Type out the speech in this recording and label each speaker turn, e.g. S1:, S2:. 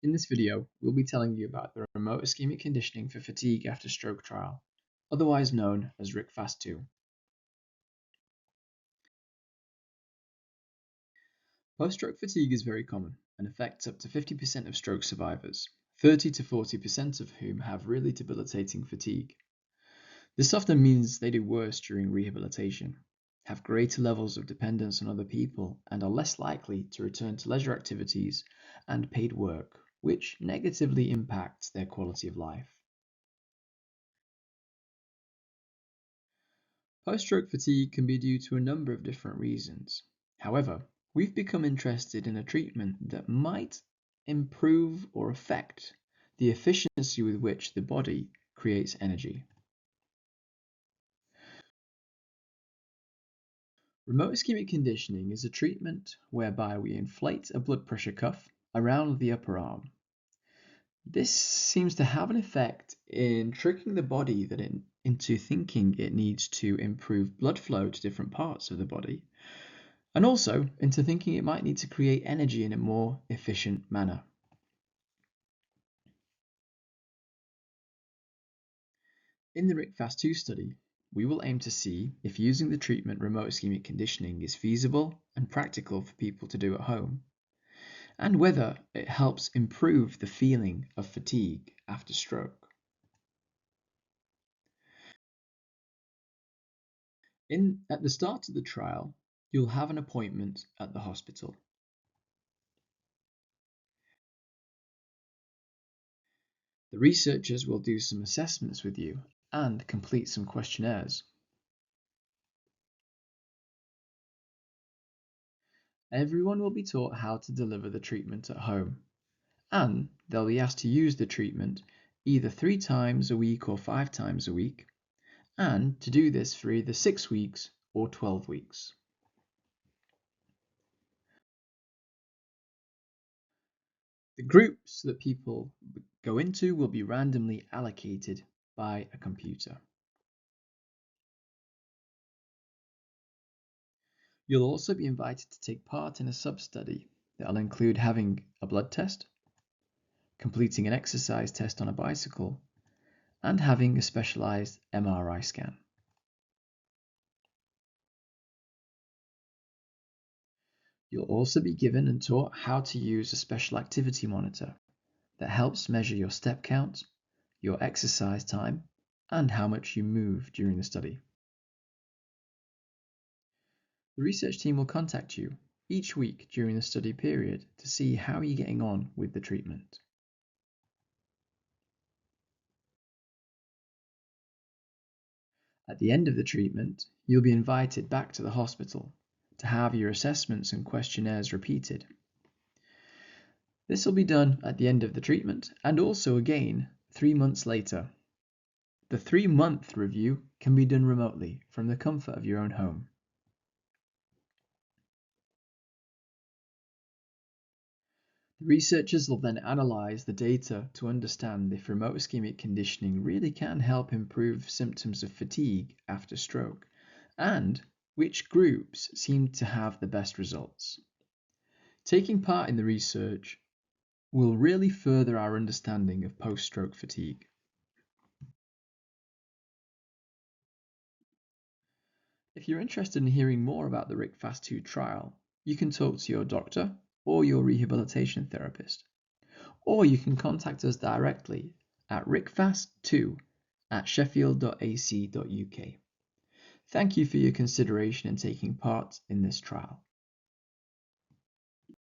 S1: In this video, we'll be telling you about the remote ischemic conditioning for fatigue after stroke trial, otherwise known as RICFAST 2. Post-stroke fatigue is very common and affects up to 50% of stroke survivors, 30 to 40% of whom have really debilitating fatigue. This often means they do worse during rehabilitation, have greater levels of dependence on other people, and are less likely to return to leisure activities and paid work, which negatively impacts their quality of life. Post-stroke fatigue can be due to a number of different reasons. However, we've become interested in a treatment that might improve or affect the efficiency with which the body creates energy. Remote ischemic conditioning is a treatment whereby we inflate a blood pressure cuff around the upper arm. This seems to have an effect in tricking the body into thinking it needs to improve blood flow to different parts of the body, and also into thinking it might need to create energy in a more efficient manner. In the RICFAST 2 study, we will aim to see if using the treatment remote ischemic conditioning is feasible and practical for people to do at home, and whether it helps improve the feeling of fatigue after stroke. At the start of the trial, you'll have an appointment at the hospital. The researchers will do some assessments with you and complete some questionnaires. Everyone will be taught how to deliver the treatment at home, and they'll be asked to use the treatment either 3 times a week or 5 times a week, and to do this for either 6 weeks or 12 weeks. The groups that people go into will be randomly allocated by a computer. You'll also be invited to take part in a sub-study that will include having a blood test, completing an exercise test on a bicycle, and having a specialized MRI scan. You'll also be given and taught how to use a special activity monitor that helps measure your step count, your exercise time, and how much you move during the study. The research team will contact you each week during the study period to see how you're getting on with the treatment. At the end of the treatment, you'll be invited back to the hospital to have your assessments and questionnaires repeated. This will be done at the end of the treatment and also again 3 months later. The 3-month review can be done remotely from the comfort of your own home. The researchers will then analyze the data to understand if remote ischemic conditioning really can help improve symptoms of fatigue after stroke, and which groups seem to have the best results. Taking part in the research will really further our understanding of post-stroke fatigue. If you're interested in hearing more about the RICFAST 2 trial, you can talk to your doctor or your rehabilitation therapist, or you can contact us directly at ricfast2@sheffield.ac.uk. Thank you for your consideration in taking part in this trial.